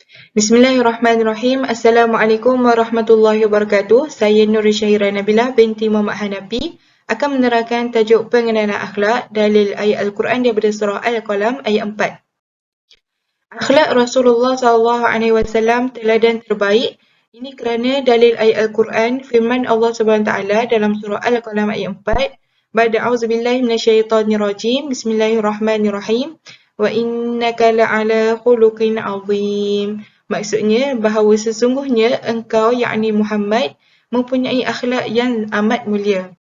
Bismillahirrahmanirrahim. Assalamualaikum warahmatullahi wabarakatuh. Saya Nur Syahira Nabilah binti Muhammad Hanafi akan menerangkan tajuk pengenalan akhlak dalil ayat Al-Quran daripada surah Al-Qalam ayat 4. Akhlak Rasulullah SAW teladan terbaik. Ini kerana dalil ayat Al-Quran firman Allah SWT dalam surah Al-Qalam ayat 4. Ba'da a'udzubillahi minasyaitonirrajim. Bismillahirrahmanirrahim. Wa innaka la'ala khuluqin 'azim. Maksudnya bahawa sesungguhnya engkau yakni Muhammad mempunyai akhlak yang amat mulia.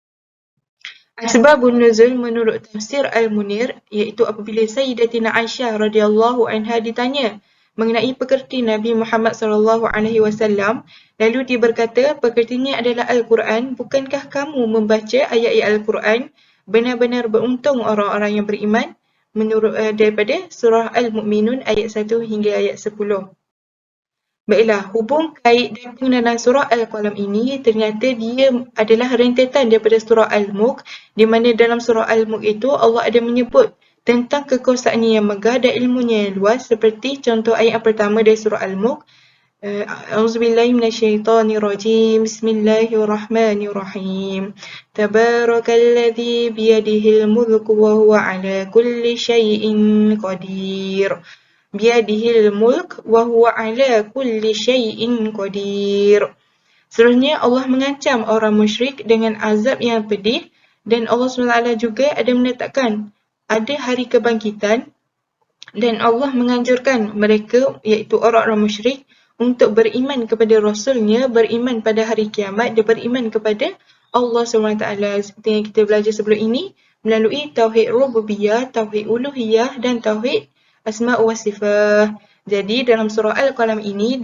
Asbabun nuzul menurut tafsir Al-Munir iaitu apabila Sayyidatina Aisyah radhiyallahu anha ditanya mengenai pekerti Nabi Muhammad sallallahu alaihi wasallam, lalu dia berkata, pekertinya adalah Al-Quran, bukankah kamu membaca ayat-ayat Al-Quran? Benar-benar beruntung orang-orang yang beriman. Menurut daripada surah Al-Mu'minun ayat 1 hingga ayat 10. Baiklah, hubung kait dan pengenalan surah Al-Qalam ini ternyata dia adalah rentetan daripada surah Al-Mulk, di mana dalam surah Al-Mulk itu Allah ada menyebut tentang kekuasaannya yang megah dan ilmunya yang luas, seperti contoh ayat pertama dari surah Al-Mulk. A'udzubillahi minasyaitonirrajim. Bismillahirrahmanirrahim. Tabarakalladzi biyadihil mulku wa huwa ala kulli syai'in qadir. Biyadihil mulk wa huwa ala kulli syai'in qadir. Seterusnya Allah mengancam orang musyrik dengan azab yang pedih, dan Allah SWT juga ada menetapkan ada hari kebangkitan, dan Allah menganjurkan mereka iaitu orang-orang musyrik untuk beriman kepada Rasulnya, beriman pada hari kiamat dan beriman kepada Allah SWT. Seperti yang kita belajar sebelum ini melalui Tauhid Rububiyah, Tauhid Uluhiyah dan Tauhid Asma' wa Sifat. Jadi dalam surah Al-Qalam ini,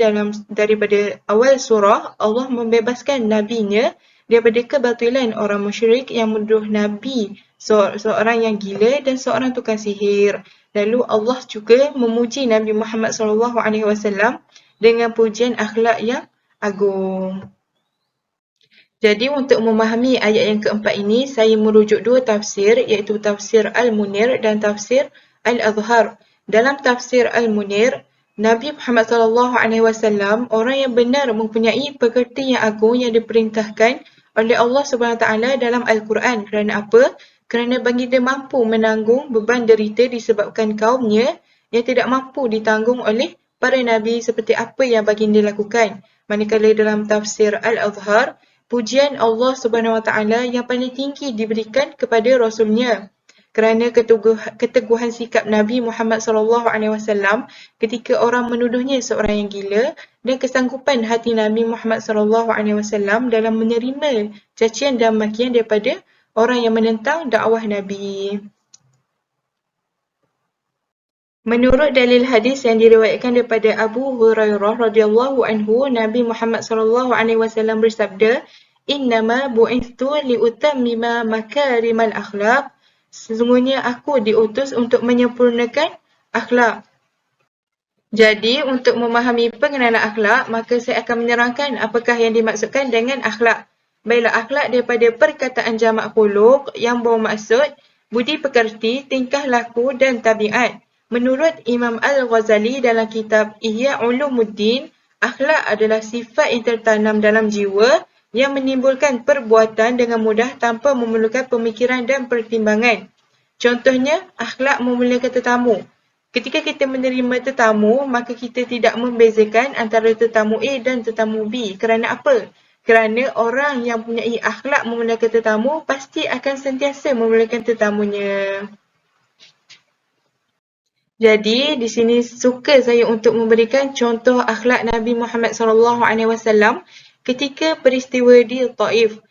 daripada awal surah, Allah membebaskan Nabi-Nya daripada kebatilan orang musyrik yang menuduh Nabi seorang yang gila dan seorang tukang sihir. Lalu Allah juga memuji Nabi Muhammad SAW dengan pujian akhlak yang agung. Jadi untuk memahami ayat yang keempat ini, saya merujuk dua tafsir, iaitu tafsir Al-Munir dan tafsir Al-Azhar. Dalam tafsir Al-Munir, Nabi Muhammad SAW orang yang benar mempunyai pekerti yang agung yang diperintahkan oleh Allah SWT dalam Al-Quran. Kerana apa? Kerana baginda mampu menanggung beban derita disebabkan kaumnya yang tidak mampu ditanggung oleh para Nabi seperti apa yang baginda lakukan. Manakala dalam tafsir Al-Azhar, pujian Allah SWT yang paling tinggi diberikan kepada Rasulnya. Kerana keteguhan sikap Nabi Muhammad SAW ketika orang menuduhnya seorang yang gila, dan kesanggupan hati Nabi Muhammad SAW dalam menerima cacian dan makian daripada orang yang menentang dakwah Nabi. Menurut dalil hadis yang diriwayatkan daripada Abu Hurairah radhiyallahu anhu, Nabi Muhammad SAW bersabda, "Innama bu'ithtu liutammima makarimal akhlaq." Sesungguhnya aku diutus untuk menyempurnakan akhlak. Jadi, untuk memahami pengenalan akhlak, maka saya akan menerangkan apakah yang dimaksudkan dengan akhlak. Baiklah, akhlak daripada perkataan jamak khuluq yang bermaksud budi pekerti, tingkah laku dan tabiat. Menurut Imam Al-Ghazali dalam kitab Ihya Ulumuddin, akhlak adalah sifat yang tertanam dalam jiwa yang menimbulkan perbuatan dengan mudah tanpa memerlukan pemikiran dan pertimbangan. Contohnya, akhlak memuliakan tetamu. Ketika kita menerima tetamu, maka kita tidak membezakan antara tetamu A dan tetamu B. Kerana apa? Kerana orang yang mempunyai akhlak memuliakan tetamu pasti akan sentiasa memuliakan tetamunya. Jadi, di sini suka saya untuk memberikan contoh akhlak Nabi Muhammad SAW ketika peristiwa di Taif.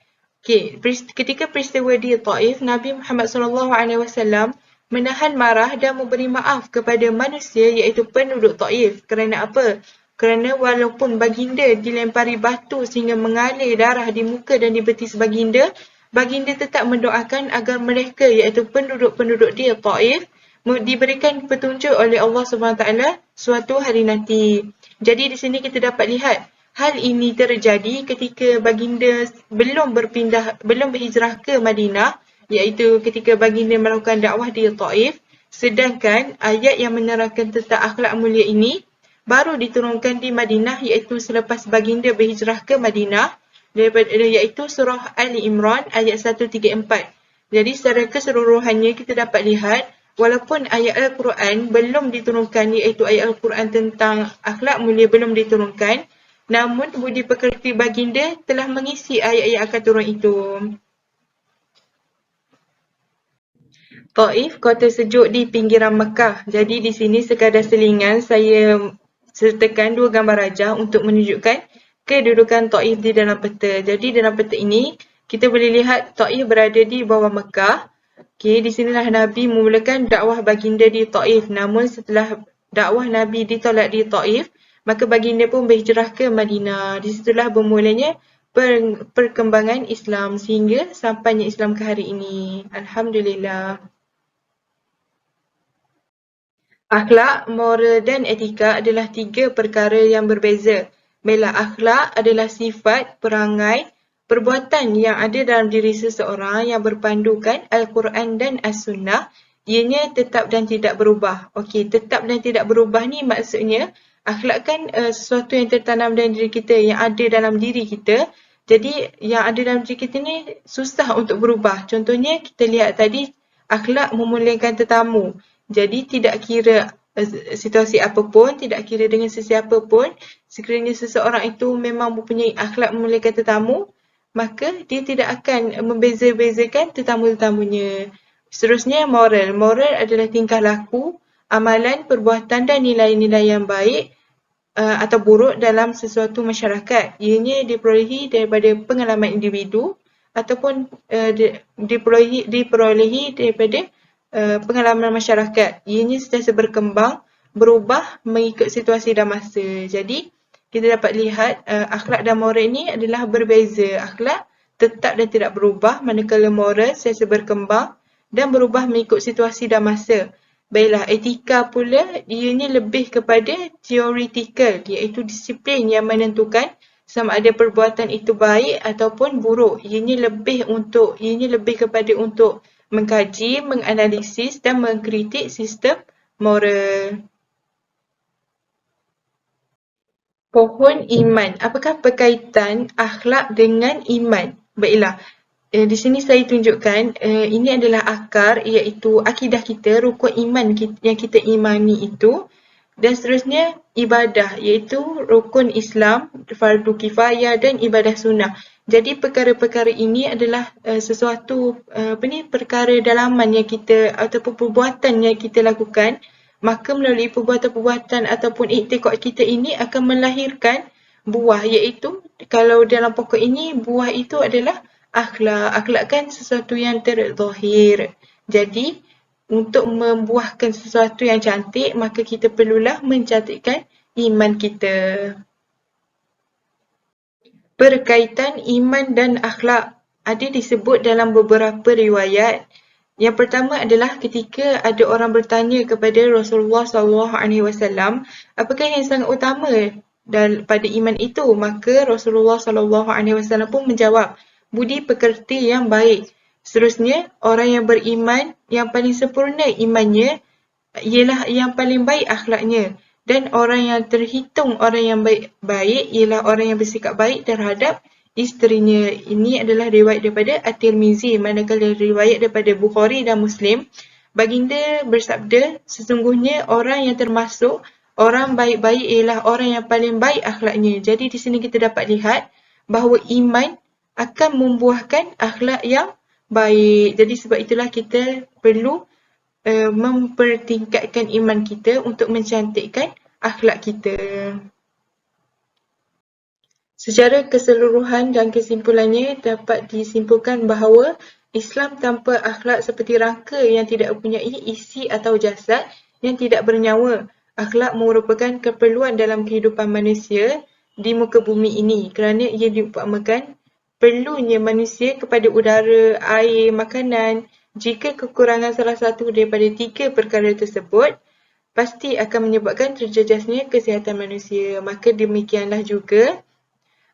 Ketika peristiwa di Taif, Nabi Muhammad SAW menahan marah dan memberi maaf kepada manusia iaitu penduduk Taif. Kerana apa? Kerana walaupun baginda dilempari batu sehingga mengalir darah di muka dan di betis baginda, baginda tetap mendoakan agar mereka iaitu penduduk-penduduk di Taif diberikan petunjuk oleh Allah SWT suatu hari nanti. Jadi di sini kita dapat lihat hal ini terjadi ketika baginda belum berhijrah ke Madinah, iaitu ketika baginda melakukan dakwah di Taif. Sedangkan ayat yang menerangkan tentang akhlak mulia ini baru diturunkan di Madinah, iaitu selepas baginda berhijrah ke Madinah, iaitu surah Ali Imran ayat 134. Jadi secara keseluruhannya kita dapat lihat, walaupun ayat Al-Quran belum diturunkan, iaitu ayat Al-Quran tentang akhlak mulia belum diturunkan, namun budi pekerti baginda telah mengisi ayat-ayat akan turun itu. Taif, kota sejuk di pinggiran Mekah. Jadi di sini sekadar selingan saya sertakan dua gambar rajah untuk menunjukkan kedudukan Taif di dalam peta. Jadi dalam peta ini kita boleh lihat Taif berada di bawah Mekah. Okey, di sinilah Nabi memulakan dakwah baginda di Taif. Namun setelah dakwah Nabi ditolak di Taif, maka baginda pun berhijrah ke Madinah. Di situlah bermulanya perkembangan Islam sehingga sampainya Islam ke hari ini. Alhamdulillah. Akhlak, moral dan etika adalah tiga perkara yang berbeza. Baiklah, akhlak adalah sifat, perangai, perbuatan yang ada dalam diri seseorang yang berpandukan Al-Quran dan As-Sunnah. Ianya tetap dan tidak berubah. Okey, tetap dan tidak berubah ni maksudnya akhlak kan sesuatu yang tertanam dalam diri kita, yang ada dalam diri kita. Jadi yang ada dalam diri kita ni susah untuk berubah. Contohnya kita lihat tadi, akhlak memuliakan tetamu. Jadi tidak kira situasi apapun, tidak kira dengan sesiapa pun, sekiranya seseorang itu memang mempunyai akhlak memuliakan tetamu, maka dia tidak akan membeza-bezakan tetamu-tetamunya. Seterusnya moral. Moral adalah tingkah laku, amalan, perbuatan dan nilai-nilai yang baik atau buruk dalam sesuatu masyarakat. Ianya diperolehi daripada pengalaman individu ataupun diperolehi daripada pengalaman masyarakat. Ianya sentiasa berkembang, berubah mengikut situasi dan masa. Jadi, kita dapat lihat akhlak dan moral ini adalah berbeza. Akhlak tetap dan tidak berubah, manakala moral sentiasa berkembang dan berubah mengikut situasi dan masa. Baiklah, etika pula ianya lebih kepada theoretical, iaitu disiplin yang menentukan sama ada perbuatan itu baik ataupun buruk. Ianya lebih kepada untuk mengkaji, menganalisis dan mengkritik sistem moral. Pohon iman. Apakah berkaitan akhlak dengan iman? Baiklah, di sini saya tunjukkan ini adalah akar, iaitu akidah kita, rukun iman yang kita imani itu. Dan seterusnya ibadah, iaitu rukun Islam, fardu kifayah dan ibadah sunnah. Jadi perkara-perkara ini adalah sesuatu perkara dalaman yang kita ataupun perbuatan yang kita lakukan. Maka melalui perbuatan-perbuatan ataupun iktikad kita ini akan melahirkan buah, iaitu kalau dalam pokok ini buah itu adalah akhlak. Akhlak kan sesuatu yang terzahir. Jadi untuk membuahkan sesuatu yang cantik, maka kita perlulah mencantikkan iman kita. Berkaitan iman dan akhlak ada disebut dalam beberapa riwayat. Yang pertama adalah ketika ada orang bertanya kepada Rasulullah SAW, apakah yang sangat utama pada iman itu? Maka Rasulullah SAW pun menjawab, budi pekerti yang baik. Seterusnya, orang yang beriman yang paling sempurna imannya ialah yang paling baik akhlaknya. Dan orang yang terhitung orang yang baik ialah orang yang bersikap baik terhadap isterinya. Ini adalah riwayat daripada At-Tirmizi, manakala riwayat daripada Bukhari dan Muslim. Baginda bersabda, sesungguhnya orang yang termasuk orang baik-baik ialah orang yang paling baik akhlaknya. Jadi di sini kita dapat lihat bahawa iman akan membuahkan akhlak yang baik. Jadi sebab itulah kita perlu mempertingkatkan iman kita untuk mencantikkan akhlak kita. Secara keseluruhan dan kesimpulannya dapat disimpulkan bahawa Islam tanpa akhlak seperti rangka yang tidak mempunyai isi atau jasad yang tidak bernyawa. Akhlak merupakan keperluan dalam kehidupan manusia di muka bumi ini kerana ia diumpamakan perlunya manusia kepada udara, air, makanan. Jika kekurangan salah satu daripada tiga perkara tersebut, pasti akan menyebabkan terjejasnya kesihatan manusia. Maka demikianlah juga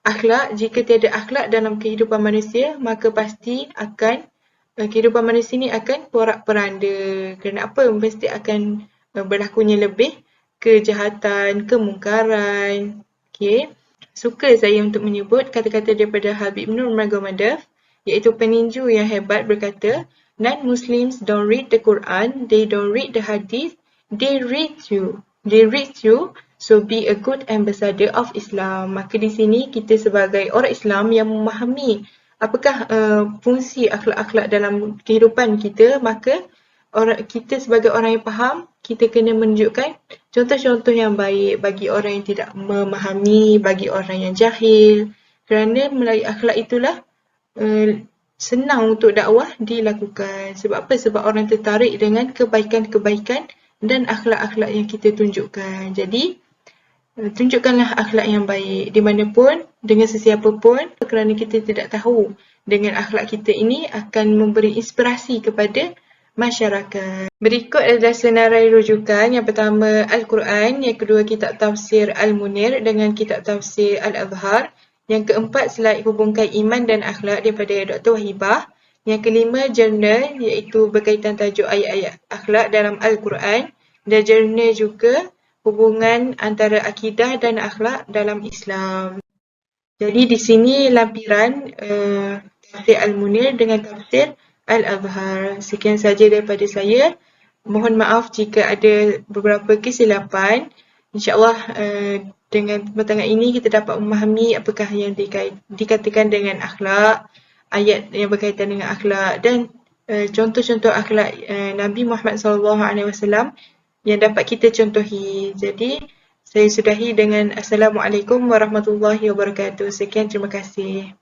akhlak. Jika tiada akhlak dalam kehidupan manusia, maka pasti akan kehidupan manusia ini akan porak-poranda. Kerana apa? Mesti akan berlakunya lebih kejahatan, kemungkaran. Okay. Suka saya untuk menyebut kata-kata daripada Habib Nurmagomedov, iaitu peninju yang hebat, berkata, non-Muslims don't read the Quran, they don't read the Hadith, they read you. They read you, so be a good ambassador of Islam. Maka di sini kita sebagai orang Islam yang memahami apakah fungsi akhlak-akhlak dalam kehidupan kita, maka kita sebagai orang yang faham, kita kena menunjukkan contoh-contoh yang baik bagi orang yang tidak memahami, bagi orang yang jahil. Kerana melalui akhlak itulah senang untuk dakwah dilakukan. Sebab apa? Sebab orang tertarik dengan kebaikan-kebaikan dan akhlak-akhlak yang kita tunjukkan. Jadi, tunjukkanlah akhlak yang baik di mana pun, dengan sesiapa pun, kerana kita tidak tahu dengan akhlak kita ini akan memberi inspirasi kepada masyarakat. Berikut adalah senarai rujukan. Yang pertama Al-Quran, yang kedua kitab tafsir Al-Munir dengan kitab tafsir Al-Azhar. Yang keempat slide hubungkan iman dan akhlak daripada Dr. Wahibah. Yang kelima jurnal, iaitu berkaitan tajuk ayat-ayat akhlak dalam Al-Quran. Dan jurnal juga hubungan antara akidah dan akhlak dalam Islam. Jadi di sini lampiran tafsir Al-Munir dengan tafsir Al-Azhar. Sekian saja daripada saya. Mohon maaf jika ada beberapa kesilapan. InsyaAllah dengan pertengahan ini kita dapat memahami apakah yang dikatakan dengan akhlak, ayat yang berkaitan dengan akhlak dan contoh-contoh akhlak Nabi Muhammad SAW yang dapat kita contohi. Jadi saya sudahi dengan Assalamualaikum warahmatullahi wabarakatuh. Sekian, terima kasih.